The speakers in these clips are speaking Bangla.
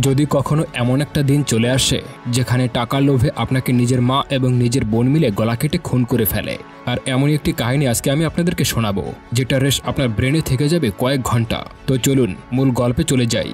যদি কখনো এমন একটা দিন চলে আসে যেখানে টাকার লোভে আপনাকে নিজের মা এবং নিজের বোন মিলে গলা কেটে খুন করে ফেলে, আর এমনই একটি কাহিনী আজকে আমি আপনাদেরকে শোনাবো যেটা রেশ আপনার ব্রেনে থেকে যাবে কয়েক ঘন্টা। তো চলুন মূল গল্পে চলে যাই।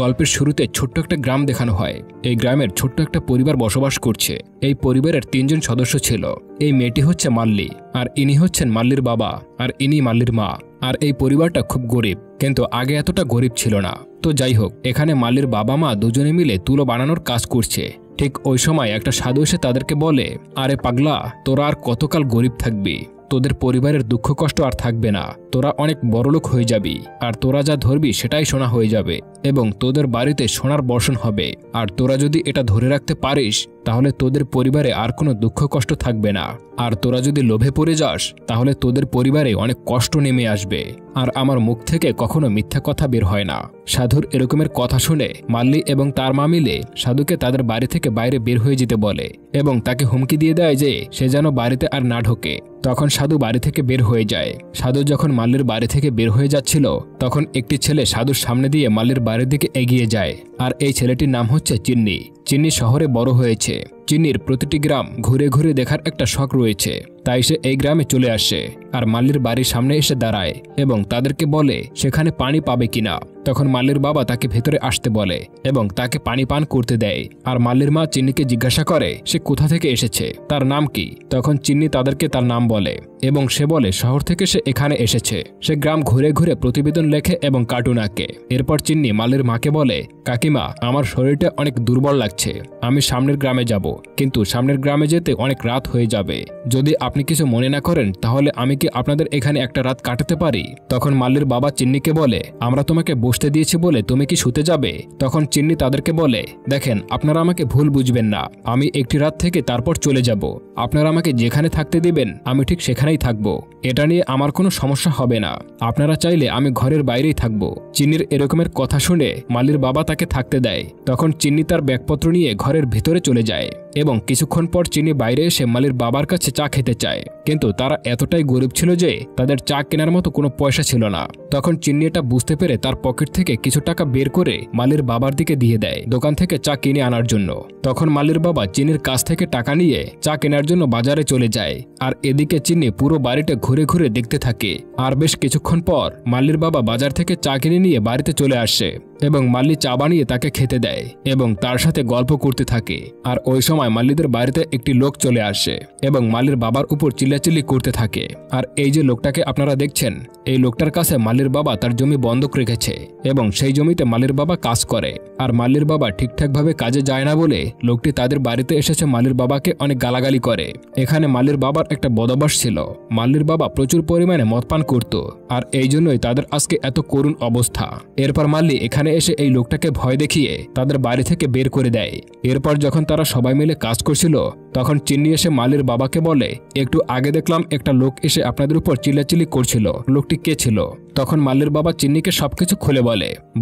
গল্পের শুরুতে ছোট্ট একটা গ্রাম দেখানো হয়। এই গ্রামের ছোট্ট একটা পরিবার বসবাস করছে। এই পরিবারের ৩ জন সদস্য ছিল। এই মেয়েটি হচ্ছে মাল্লি, আর ইনি হচ্ছেন মাল্লির বাবা, আর ইনি মাল্লির মা। আর এই পরিবারটা খুব গরিব, কিন্তু আগে এতটা গরিব ছিল না। তো যাই হোক, এখানে মাল্লির বাবা মা দুজনে মিলে তুলো বানানোর কাজ করছে। ঠিক ওই সময় একটা সাধু এসে তাদেরকে বলে, আরে পাগলা, তোরা আর কতকাল গরিব থাকবি? তোদের পরিবারের দুঃখ কষ্ট আর থাকবে না। তোরা অনেক বড়লোক হয়ে যাবি, আর তোরা যা ধরবি সেটাই সোনা হয়ে যাবে, এবং তোদের বাড়িতে সোনার বর্ষণ হবে। আর তোরা যদি এটা ধরে রাখতে পারিস তাহলে তোদের পরিবারে আর কোনো দুঃখ কষ্ট থাকবে না। আর তোরা যদি লোভে পড়ে যাস তাহলে তোদের পরিবারে অনেক কষ্ট নেমে আসবে। আর আমার মুখ থেকে কখনো মিথ্যা কথা বের হয় না। সাধুর এরকমের কথা শুনে মাল্লি এবং তার মা মিলে সাধুকে তাদের বাড়ি থেকে বাইরে বের হয়ে যেতে বলে, এবং তাকে হুমকি দিয়ে দেয় যে সে যেন বাড়িতে আর না ঢোকে। তখন সাধু বাড়ি থেকে বের হয়ে যায়। সাধু যখন মাল্লির বাড়ি থেকে বের হয়ে যাচ্ছিল তখন একটি ছেলে সাধুর সামনে দিয়ে মাল্লির বাড়ির দিকে এগিয়ে যায়। আর এই ছেলেটির নাম হচ্ছে চিন্নি। চিন্নি শহরে বড় হয়েছে। চিন্নির প্রতিটি গ্রাম ঘুরে ঘুরে দেখার একটা শখ রয়েছে, তাই সে এই গ্রামে চলে আসে আর মাল্লির বাড়ির সামনে এসে দাঁড়ায় এবং তাদেরকে বলে সেখানে পানি পাবে কিনা। তখন মাল্লির বাবা তাকে ভেতরে আসতে বলে এবং তাকে পানি পান করতে দেয়। আর মাল্লির মা চিন্নিকে জিজ্ঞাসা করে সে কোথা থেকে এসেছে, তার নাম কি। তখন চিন্নি তাদেরকে তার নাম বলে এবং সে বলে শহর থেকে সে এখানে এসেছে। সে গ্রাম ঘুরে ঘুরে প্রতিবেদন লেখে এবং কার্টুন আঁকে। এরপর চিন্নি মাল্লির মাকে বলে, কাকিমা, আমার শরীরটা অনেক দুর্বল লাগছে, আমি সামনের গ্রামে যাব, কিন্তু সামনের গ্রামে যেতে অনেক রাত হয়ে যাবে। যদি আপনি কিছু মনে না করেন তাহলে আমি কি আপনাদের এখানে একটা রাত কাটাতে পারি? তখন মাল্লির বাবা চিন্নিকে বলে, আমরা তোমাকে বসতে দিয়েছি বলে তুমি কি শুতে যাবে? তখন চিন্নি তাদেরকে বলে, দেখেন, আপনারা আমাকে ভুল বুঝবেন না, আমি একটি রাত থেকে তারপর চলে যাব। আপনারা আমাকে যেখানে থাকতে দিবেন আমি ঠিক সেখানেই থাকবো, এটা নিয়ে আমার কোনো সমস্যা হবে না। আপনারা চাইলে আমি ঘরের বাইরেই থাকবো। চিন্নির এরকমের কথা শুনে মাল্লির বাবা তাকে থাকতে দেয়। তখন চিন্নি তার ব্যাগপত্র নিয়ে ঘরের ভিতরে চলে যায় এবং কিছুক্ষণ পর চিন্নি বাইরে এসে মাল্লির বাবার কাছে চা খেতে চায়, কিন্তু তারা এতটাই গরিব ছিল যে তাদের চা কেনার মতো কোনো পয়সা ছিল না। তখন চিন্নি এটা বুঝতে পেরে তার পকেট থেকে কিছু টাকা বের করে মাল্লির বাবার দিকে দিয়ে দেয় দোকান থেকে চা কিনে আনার জন্য। তখন মাল্লির বাবা চিন্নির কাছ থেকে টাকা নিয়ে চা কেনার জন্য বাজারে চলে যায়। আর এদিকে চিন্নি পুরো বাড়িটা ঘুরে ঘুরে দেখতে থাকে। আর বেশ কিছুক্ষণ পর মাল্লির বাবা বাজার থেকে চা কিনে নিয়ে বাড়িতে চলে আসে এবং মাল্লি চা বানিয়ে তাকে খেতে দেয় এবং তার সাথে গল্প করতে থাকে। আর ওই সময় মাল্লিদের বাড়িতে একটি লোক চলে আসে এবং মাল্লির বাবার উপর চিল্লাচিল্লি করতে থাকে। আর এই যে লোকটাকে আপনারা দেখছেন, এই লোকটার কাছে মাল্লির বাবা তার জমি বন্ধক রেখেছে এবং সেই জমিতে মাল্লির বাবা কাজ করে। আর মাল্লির বাবা ঠিকঠাকভাবে কাজে যায় না বলে লোকটি তাদের বাড়িতে এসেছে মাল্লির বাবাকে অনেক গালাগালি করে। এখানে মাল্লির বাবার একটা বদঅভ্যাস ছিল, মাল্লির বাবা প্রচুর পরিমাণে মদ পান করত, আর এই জন্যই তাদের আজকে এত করুণ অবস্থা। এরপর মাল্লি এখানে এসে এই লোকটাকে ভয় দেখিয়ে তাদের বাড়ি থেকে বের করে দেয়। এরপর যখন তারা সবাই মিলে কাজ করছিল তখন চিন্নি এসে মাল্লির বাবাকে বলে, একটু আগে দেখলাম একটা লোক এসে আপনাদের উপর চিল্লাচিল্লি করছিল, লোকটি কে ছিল? তখন মাল্লির বাবা চিন্নিকে সবকিছু খুলে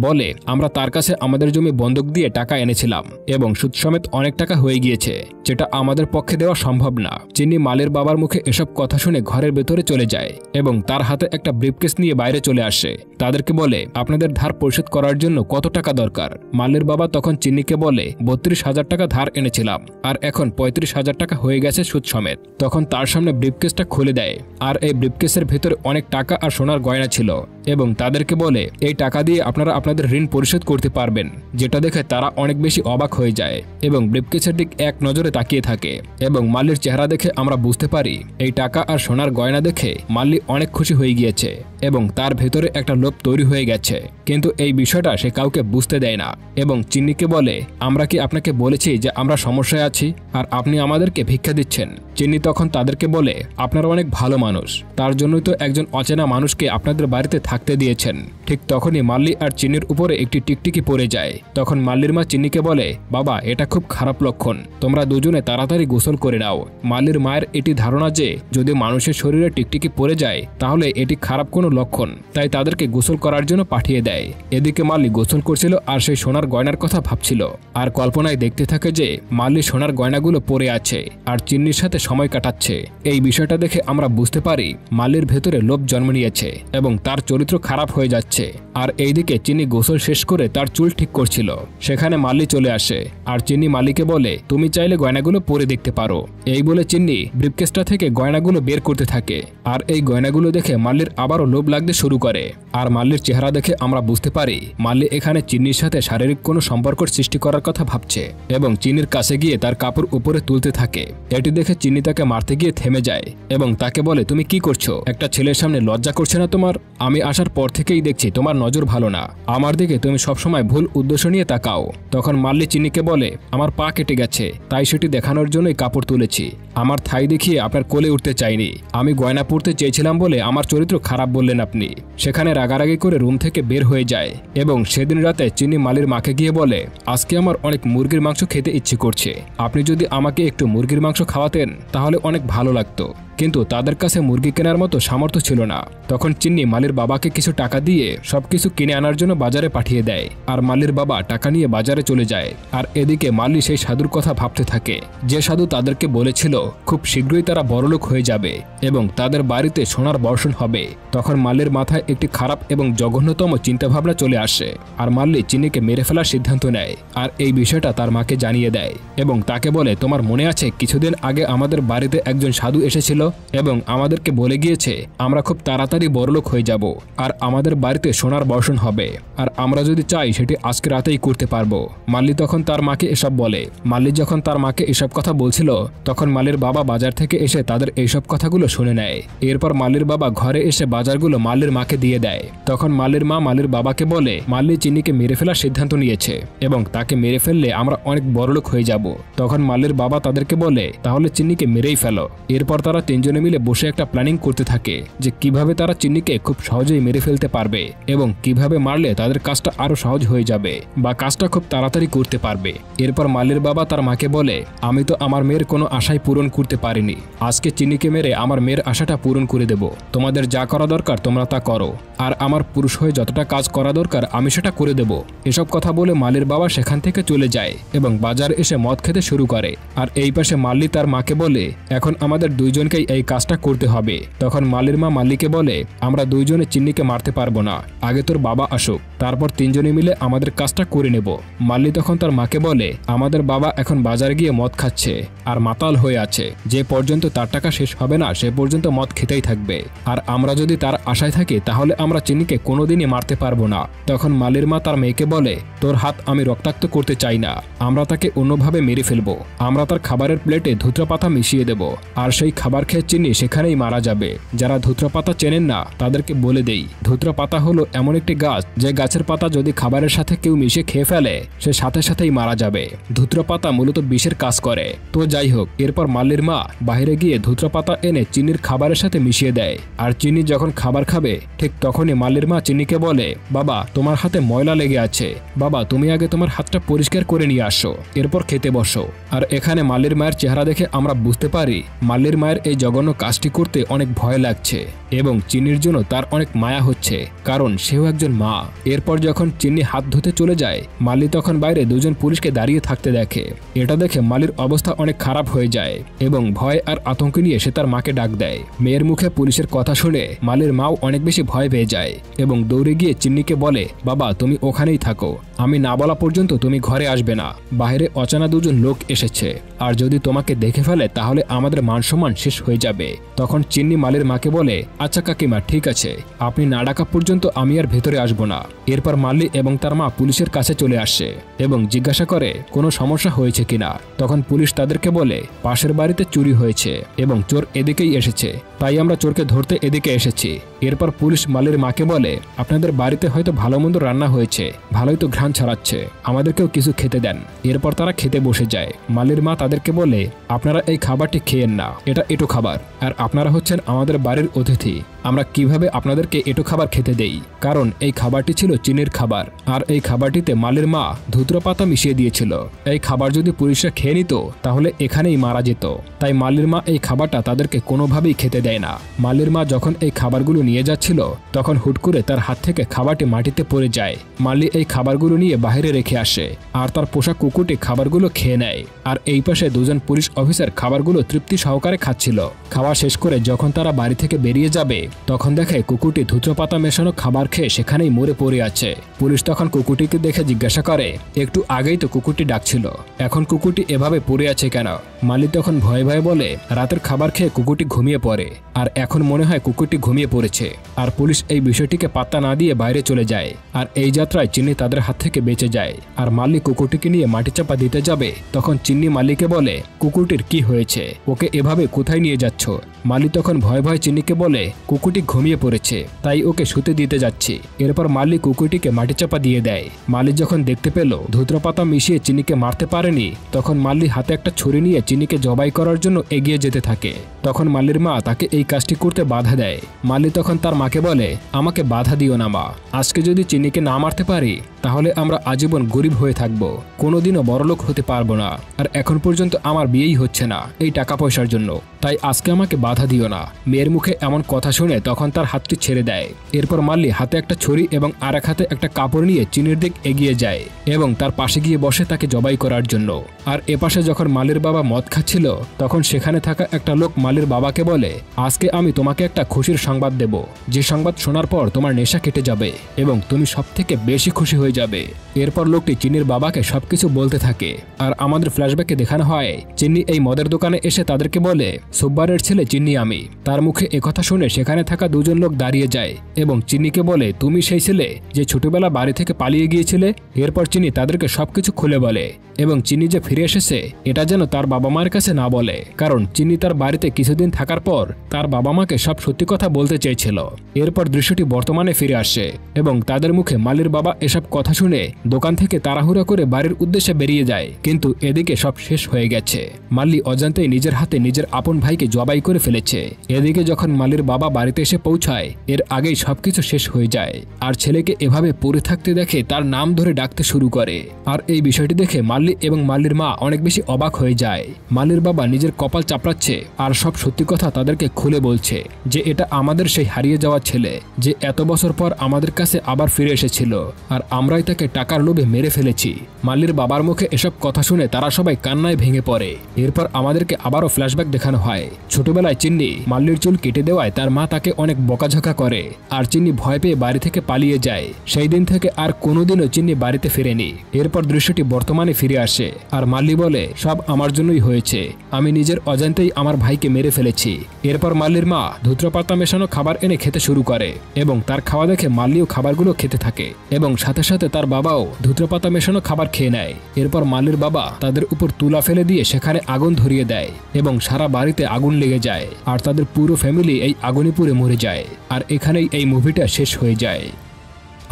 বলে আমরা তার কাছে আমাদের জমি বন্ধক দিয়ে টাকা এনেছিলাম এবং সুদ সমেত অনেক টাকা হয়ে গিয়েছে, যেটা আমাদের পক্ষে দেওয়া সম্ভব না। চিন্নি মাল্লির বাবার মুখে এসব কথা শুনে ঘরের ভেতরে চলে যায় এবং তার হাতে একটা ব্রিফকেস নিয়ে বাইরে চলে আসে। তাদেরকে বলে, আপনাদের ধার পরিশোধ করার জন্য কত টাকা দরকার? মাল্লির বাবা তখন চিন্নিকে বলে, 32,000 টাকা ধার এনেছিলাম, আর এখন 35,000 টাকা হয়ে গেছে সুদ সমেত। তখন তার সামনে ব্রিফকেসটা খুলে দেয়, আর এই ব্রিফকেসের ভেতরে অনেক টাকা আর সোনার গয়না ছিল এবং তাদেরকে বলে, এই টাকা দিয়ে আপনারা আপনাদের ঋণ পরিশোধ করতে পারবেন। যেটা দেখে তারা অনেক বেশি অবাক হয়ে যায় এবং ব্রিফকেসের দিক এক নজরে তাকিয়ে থাকে এবং মাল্লির চেহারা দেখে আমরা বুঝতে পারি এই টাকা আর সোনার গয়না দেখে মাল্লি অনেক খুশি হয়ে গিয়েছে এবং তার ভেতরে একটা লোভ তৈরি হয়ে গেছে, কিন্তু এই বিষয়টা সে কাউকে বুঝতে দেয় না এবং চিন্নিকে বলে, আমরা কি আপনাকে বলেছি যে আমরা সমস্যায় আছি আর আপনি আমাদেরকে ভিক্ষা দিচ্ছেন? চিন্নি তখন তাদেরকে বলে, আপনারা অনেক ভালো মানুষ, তার জন্যই তো একজন অচেনা মানুষকে আপনাদের বাড়িতে থাকতে দিয়েছেন। ঠিক তখনই মাল্লি আর চিন্নির উপরে একটি টিকটিকি পড়ে যায়। তখন মাল্লির মা চিন্নিকে বলে, বাবা, এটা খুব খারাপ লক্ষণ, তোমরা দুজনে তাড়াতাড়ি গোসল করে নাও। মাল্লির মায়ের এটি ধারণা যে যদি মানুষের শরীরে টিকটিকি পড়ে যায় তাহলে এটি খারাপ কোনো লক্ষণ, তাই তাদেরকে গোসল করার জন্য পাঠিয়ে দেয়। এদিকে মাল্লি গোসল করছিল আর সেই সোনার গয়নার কথা ভাবছিল আর কল্পনায় দেখতে থাকে যে মাল্লি সোনার গয়নাগুলো পরে আছে আর চিন্নির সাথে সময় কাটাচ্ছে। এই বিষয়টা দেখে আমরা বুঝতে পারি মাল্লির ভেতরে লোভ জন্ম নিয়েছে এবং তার চরিত্র খারাপ হয়ে যাচ্ছে। আর এইদিকে চিন্নি গোসল শেষ করে তার চুল ঠিক করছিল, সেখানে মাল্লি চলে আসে আর চিন্নি মাল্লিকে বলে তুমি চাইলে গয়নাগুলো পরে দেখতে পারো। এই বলে চিন্নি ব্রিফকেসটা থেকে গয়নাগুলো বের করতে থাকে আর এই গয়নাগুলো দেখে মাল্লির আবারও লোভ লাগতে শুরু করে। আর মাল্লির চেহারা দেখে আমরা বুঝতে পারি মাল্লি এখানে চিন্নির সাথে শারীরিক কোনো সম্পর্ক সৃষ্টি করার কথা ভাবছে এবং চিন্নির কাছে গিয়ে তার কাপড় উপরে তুলতে থাকে। এটি দেখে চিন্নি তাকে মারতে গিয়ে থেমে যায় এবং তাকে বলে তুমি কি করছো? একটা ছেলের সামনে লজ্জা করছে না তোমার? আমি আসার পর থেকেই দেখছি তোমার নজর ভালো না, আমার দিকে তুমি সবসময় ভুল উদ্দেশ্য নিয়ে তাকাও। তখন মাল্লি চিন্নিকে বলে আমার পা কেটে গেছে, তাই সেটি দেখানোর জন্যই কাপড় তুলেছি। আমার থাই দেখিয়ে আপনার কোলে উঠতে চাইনি, আমি গয়না পরতে চেয়েছিলাম বলে আমার চরিত্র খারাপ বললেন আপনি। সেখানে রাগারাগি করে রুম থেকে বের হয়ে যায় এবং সেদিন রাতে চিন্নি মালির মাকে গিয়ে বলে আজকে আমার অনেক মুরগির মাংস খেতে ইচ্ছে করছে, আপনি যদি আমাকে একটু মুরগির মাংস খাওয়াতেন তাহলে অনেক ভালো লাগতো। কিন্তু তাদের কাছে মুরগি কেনার মতো সামর্থ্য ছিল না। তখন চিন্নি মালির বাবাকে কিছু টাকা দিয়ে সবকিছু কিনে আনার জন্য বাজারে পাঠিয়ে দেয় আর মালির বাবা টাকা নিয়ে বাজারে চলে যায়। আর এদিকে মালি সেই সাধুর কথা ভাবতে থাকে যে সাধু তাদেরকে বলেছিল খুব শীঘ্রই তারা বড়লোক হয়ে যাবে এবং তাদের বাড়িতে সোনার বর্ষণ হবে। তখন মাল্লির মাথায় একটি খারাপ এবং জঘন্যতম চিন্তাভাবনা চলে আসে আর মাল্লি চিন্নিকে মেরে ফেলার সিদ্ধান্ত নেয় আর এই বিষয়টা তার মাকে জানিয়ে দেয় এবং তাকে বলে তোমার মনে আছে কিছুদিন আগে আমাদের বাড়িতে একজন সাধু এসেছিল এবং আমাদেরকে বলে গিয়েছে আমরা খুব তাড়াতাড়ি বড়লোক হয়ে যাব আর আমাদের বাড়িতে সোনার বর্ষণ হবে আর আমরা যদি চাই সেটি আজকে রাতেই করতে পারবো। মাল্লি তখন তার মাকে এসব বলে। মাল্লি যখন তার মাকে এসব কথা বলছিল তখন মাল্লির বাবা বাজার থেকে এসে তাদের এইসব কথাগুলো শুনে নেয়। এরপর মাল্লির বাবা ঘরে এসে বাজারগুলো মাল্লির মাকে দিয়ে দেয়। তখন মাল্লির মা মাল্লির বাবাকে বলে মাল্লি চিন্নিকে মেরে ফেলার সিদ্ধান্ত নিয়েছে এবং তাকে মেরে ফেললে আমরা অনেক বড়লোক হয়ে যাব। তখন মাল্লির বাবা তাদেরকে বলে তাহলে চিন্নিকে মেরেই ফেলো। এরপর তারা তিনজনে মিলে বসে একটা প্ল্যানিং করতে থাকে যে কিভাবে তারা চিন্নিকে খুব সহজেই মেরে ফেলতে পারবে এবং কিভাবে মারলে তাদের কাজটা আরো সহজ হয়ে যাবে বা কাজটা খুব তাড়াতাড়ি করতে পারবে। এরপর মাল্লির বাবা তার মাকে বলে আমি তো আমার মেয়ের কোনো আশাই পূরণ করতে পারিনি, আজকে চিন্নিকে মেরে আমার মেয়ের আশাটা পূরণ করে দেব। তোমাদের যা করা দরকার তোমরা তা করো আর আমার পুরুষ হয়ে যতটা কাজ করা দরকার আমি সেটা করে দেব। এসব কথা বলে মাল্লির বাবা সেখান থেকে চলে যায় এবং বাজার এসে মদ খেতে শুরু করে। আর এই পাশে মাল্লি তার মাকে বলে এখন আমাদের দুইজনকেই এই কাজটা করতে হবে। তখন মাল্লির মা মাল্লিকে বলে আমরা দুইজনে চিন্নিকে মারতে পারবো না, আগে তোর বাবা আসুক, তারপর তিনজনে মিলে আমাদের কাজটা করে নেব। মাল্লি তখন তার মাকে বলে আমাদের বাবা এখন বাজারে গিয়ে মদ খাচ্ছে আর মাতাল হয়ে আছে, যে পর্যন্ত তার টাকা শেষ হবে না সে পর্যন্ত মদ খেতেই থাকবে আর আমরা যদি তার আশায় থাকি তাহলে আমরা চিন্নিকে কোনোদিনই মারতে পারবো না। তখন মাল্লির মা তার মেয়েকে বলে তোর হাত আমি রক্তাক্ত করতে চাই না, আমরা তাকে অন্যভাবে মেরে ফেলবো, আমরা তার খাবারের প্লেটে ধুত্রা পাতা মিশিয়ে দেব আর সেই খাবার খেয়ে চিন্নি সেখানেই মারা যাবে। যারা ধুত্রা পাতা চেনেন না তাদেরকে বলে দেই ধুত্রা পাতা হলো এমন একটি গাছ যে গাছের পাতা যদি খাবারের সাথে কেউ মিশে খেয়ে ফেলে সে সাথে সাথেই মারা যাবে। ধুত্রা পাতা মূলত বিষের কাজ করে। তো যাই হোক, এরপর মাল্লির মা বাইরে গিয়ে ধুত্রা পাতা এনে চিনির খাবারের সাথে মিশিয়ে দেয় আর চিনি যখন খাবার খাবে ঠিক তখনই মাল্লির মা চিনিকে বলে বাবা তোমার হাতে ময়লা লেগে আছে, বাবা তুমি আগে তোমার হাতটা পরিষ্কার করে নিয়ে আসো, এরপর খেতে বসো। আর এখানে মাল্লির মায়ের চেহারা দেখে আমরা বুঝতে পারি মাল্লির মায়ের এই জঘন্য কাজটি করতে অনেক ভয় লাগছে এবং চিনির জন্য তার অনেক মায়া হচ্ছে কারণ সেও একজন মা। এরপর যখন চিনি হাত ধুতে চলে যায় মাল্লি তখন বাইরে দুজন পুলিশকে দাঁড়িয়ে থাকতে দেখে। এটা দেখে মাল্লির অবস্থা অনেক খারাপ হয়ে যায় এবং ভয় আর আতঙ্ক নিয়ে সে তার মাকে ডাক দেয়। মেয়ের মুখে পুলিশের কথা শুনে মাল্লির মাও অনেক বেশি ভয় পেয়ে যায় এবং দৌড়ে গিয়ে চিন্নিকে বলে বাবা তুমি ওখানেই থাকো, আমি না বলা পর্যন্ত তুমি ঘরে আসবে না, বাইরে অজানা দুজন লোক এসেছে আর যদি তোমাকে দেখে ফেলে তাহলে আমাদের মান সম্মান শেষ হয়ে যাবে। তখন চিন্নি মাল্লির মাকে বলে আচ্ছা কাকিমা ঠিক আছে, আপনি না ডাকা পর্যন্ত আমি আর ভেতরে আসবো না। এরপর মাল্লি এবং তার মা পুলিশের কাছে চলে আসে এবং জিজ্ঞাসা করে কোনো সমস্যা হয়েছে কিনা। তখন পুলিশ তাদেরকে বলে পাশের বাড়িতে চুরি হয়েছে এবং চোর এদিকেই এসেছে, তাই আমরা চোরকে ধরতে এদিকে এসেছি। এরপর পুলিশ মাল্লির মাকে বলে আপনাদের বাড়িতে হয়তো ভালো মন্দ রান্না হয়েছে, ভালোই তো ঘ্রাণ ছড়াচ্ছে, আমাদেরকেও কিছু খেতে দেন। এরপর তারা খেতে বসে যায়। মাল্লির মা তাদেরকে বলে আপনারা এই খাবারটি খেয়েন না, এটা এঁটো খাবার আর আপনারা হচ্ছেন আমাদের বাড়ির অতিথি, আমরা কিভাবে আপনাদেরকে এটো খাবার খেতে দেই, কারণ এই খাবারটি ছিল চীনের খাবার আর এই খাবারটিতে মালির মা ধুতরা পাতা মিশিয়ে দিয়েছিল। এই খাবার যদি পুলিশরা খেয়ে নিত তাহলে এখানেই মারা যেত। তাই মালির মা এই খাবারটা তাদেরকে কোনোভাবেই খেতে দেয় না। মালির মা যখন এই খাবারগুলো নিয়ে যাচ্ছিল তখন হুট করে তার হাত থেকে খাবারটি মাটিতে পড়ে যায়। মালি এই খাবারগুলো নিয়ে বাইরে রেখে আসে আর তার পোষা কুকুরটি খাবারগুলো খেয়ে নেয়। আর এই পাশে দুজন পুলিশ অফিসার খাবারগুলো তৃপ্তি সহকারে খাচ্ছিল। খাওয়া শেষ করে যখন তারা বাড়ি থেকে বেরিয়ে যাবে তখন দেখে কুকুরটি ধুতরা পাতা মেশানো খাবার খেয়ে সেখানেই মরে পড়ে আছে। পুলিশ তখন কুকুরটিকে দেখে জিজ্ঞাসা করে, একটু আগেই তো কুকুরটি ডাকছিল, এখন কুকুরটি এভাবে পড়ে আছে কেন? মালি তখন ভয়ে ভয়ে বলে, রাতের খাবার খেয়ে কুকুরটি ঘুমিয়ে পড়ে আর এখন মনে হয় কুকুরটি ঘুমিয়ে পড়েছে। আর পুলিশ এই বিষয়টিকে পাত্তা না দিয়ে বাইরে চলে যায়। আর এই যাত্রায় চিন্নি তাদের হাত থেকে বেঁচে যায়। আর মালি কুকুরটিকে নিয়ে মাটি চাপা দিতে যাবে তখন চিন্নি মালিকে বলে, কুকুরটির কি হয়েছে, ওকে এভাবে কোথায় নিয়ে যাচ্ছ? মালি তখন ভয় ভয় চিন্নিকে বলে, কুকুরটি ঘুমিয়ে পড়েছে তাই ওকে শুতে দিতে যাচ্ছি। এরপর মালি কুকুরটিকে মাটি চাপা দিয়ে দেয়। মালি যখন দেখতে পেল ধুতরা পাতা মিশিয়ে চিন্নিকে মারতে পারেনি তখন মালি হাতে একটা ছুরি নিয়ে চিন্নিকে জবাই করার জন্য এগিয়ে যেতে থাকে। তখন মালির মা তাকে এই কাজটি করতে বাধা দেয়। মালি তখন তার মাকে বলে, আমাকে বাধা দিও না মা, আজকে যদি চিন্নিকে না মারতে পারি তাহলে আমরা আজীবন গরিব হয়ে থাকব, কোনোদিনও বড়লোক হতে পারবো না। আর এখন পর্যন্ত আমার বিয়েই হচ্ছে না এই টাকা পয়সার জন্য, তাই আজকে আমাকে বাধা দিও না। মেয়ের মুখে এমন কথা শুনে তখন তার হাতটি ছেড়ে দেয়। এরপর মাল্লি হাতে একটা ছুরি এবং আরেক হাতে একটা কাপড় নিয়ে চিনির দিক এগিয়ে যায় এবং তার পাশে গিয়ে বসে তাকে জবাই করার জন্য। আর এপাশে যখন মালির বাবা মদ খাচ্ছিল তখন সেখানে থাকা একটা লোক মালির বাবাকে বলে, আজকে আমি তোমাকে একটা খুশির সংবাদ দেব, যে সংবাদ শোনার পর তোমার নেশা কেটে যাবে এবং তুমি সব থেকে বেশি খুশি হয়ে যাবে। এরপর লোকটি চিনির বাবাকে সবকিছু বলতে থাকে। আর আমাদের ফ্ল্যাশব্যাকে দেখানো হয় চিন্নি এই মদের দোকানে এসে তাদেরকে বলে, সুব্বারের ছেলে চিন্নি আমি। তার মুখে একথা শুনে সেখানে থাকা দুজন লোক দাঁড়িয়ে যায় এবং চিন্নিকে বলে, তুমি সেই ছেলে যে ছোটবেলা বাড়ি থেকে পালিয়ে গিয়েছিলে? এরপর চিন্নি তাদেরকে সবকিছু খুলে বলে এবং চিন্নি যে ফিরে এসেছে এটা যেন তার বাবা মায়ের কাছে না বলে, কারণ চিন্নি তার বাড়িতে কিছুদিন থাকার পর তার বাবা মাকে সব সত্যি কথা বলতে চেয়েছিল। এরপর দৃশ্যটি বর্তমানে ফিরে আসে এবং তাদের মুখে মালির বাবা এসব কথা শুনে দোকান থেকে তাড়াহুড়া করে বাড়ির উদ্দেশ্যে বেরিয়ে যায়, কিন্তু এদিকে সব শেষ হয়ে গেছে। মাল্লি অজান্তেই নিজের হাতে নিজের আপন ভাইকে জবাই করে ফেলেছে। এদিকে যখন মালির বাবা বাড়িতে এসে পৌঁছায় এর আগেই সবকিছু শেষ হয়ে যায় আর ছেলেকে এভাবে পড়ে থাকতে দেখে তার নাম ধরে ডাকতে শুরু করে। আর এই বিষয়টি দেখে মাল্লি এবং মাল্লির মা অনেক বেশি অবাক হয়ে যায়। মাল্লির বাবা নিজের কপাল চাপড়াচ্ছে আর সব সত্যি কথা তাদেরকে খুলে বলছে যে এটা আমাদের সেই হারিয়ে যাওয়া ছেলে যে এত বছর পর আমাদের কাছে আবার ফিরে এসেছিল আর আমরাই তাকে টাকার লোভে মেরে ফেলেছি। মাল্লির বাবার মুখে এসব কথা শুনে তারা সবাই কান্নায় ভেঙে পড়ে। এরপর আমাদেরকে আবারও ফ্ল্যাশব্যাক দেখানো হয় ছোটবেলায় চিন্নি মাল্লির চুল কেটে দেওয়ায় তার মা তাকে অনেক বকাঝকা করে আর চিন্নি ভয় পেয়ে বাড়ি থেকে পালিয়ে যায়। সেই দিন থেকে আর কোনোদিনও চিন্নি বাড়িতে ফিরেনি। এরপর দৃশ্যটি বর্তমানে ফিরে আসে আর মাল্লি বলে, সব আমার জন্যই হয়েছে, আমি নিজের অজান্তেই আমার ভাইকে মেরে ফেলেছি। এরপর মাল্লির মা ধুতরা পাতা মেশানো খাবার এনে খেতে শুরু করে এবং তার খাওয়া দেখে মাল্লিও খাবারগুলো খেতে থাকে এবং সাথে সাথে তার বাবাও ধুতরা পাতা মেশানো খাবার খেয়ে নেয়। এরপর মাল্লির বাবা তাদের উপর তুলা ফেলে দিয়ে সেখানে আগুন ধরিয়ে দেয় এবং সারা বাড়িতে আগুন লেগে যায় আর তাদের পুরো ফ্যামিলি এই আগুনে পুড়ে মরে যায়। আর এখানেই এই মুভিটা শেষ হয়ে যায়।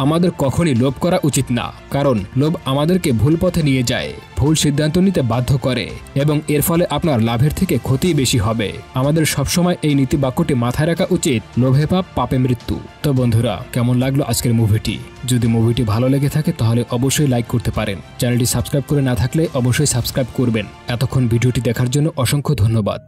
আমাদের কখনই লোভ করা উচিত না, কারণ লোভ আমাদেরকে ভুল পথে নিয়ে যায়, ভুল সিদ্ধান্ত নিতে বাধ্য করে এবং এর ফলে আপনার লাভের থেকে ক্ষতিই বেশি হবে। আমাদের সবসময় এই নীতি বাক্যটি মাথায় রাখা উচিত, লোভে পাপ, পাপে মৃত্যু। তো বন্ধুরা, কেমন লাগলো আজকের মুভিটি? যদি মুভিটি ভালো লেগে থাকে তাহলে অবশ্যই লাইক করতে পারেন। চ্যানেলটি সাবস্ক্রাইব করে না থাকলে অবশ্যই সাবস্ক্রাইব করবেন। এতক্ষণ ভিডিওটি দেখার জন্য অসংখ্য ধন্যবাদ।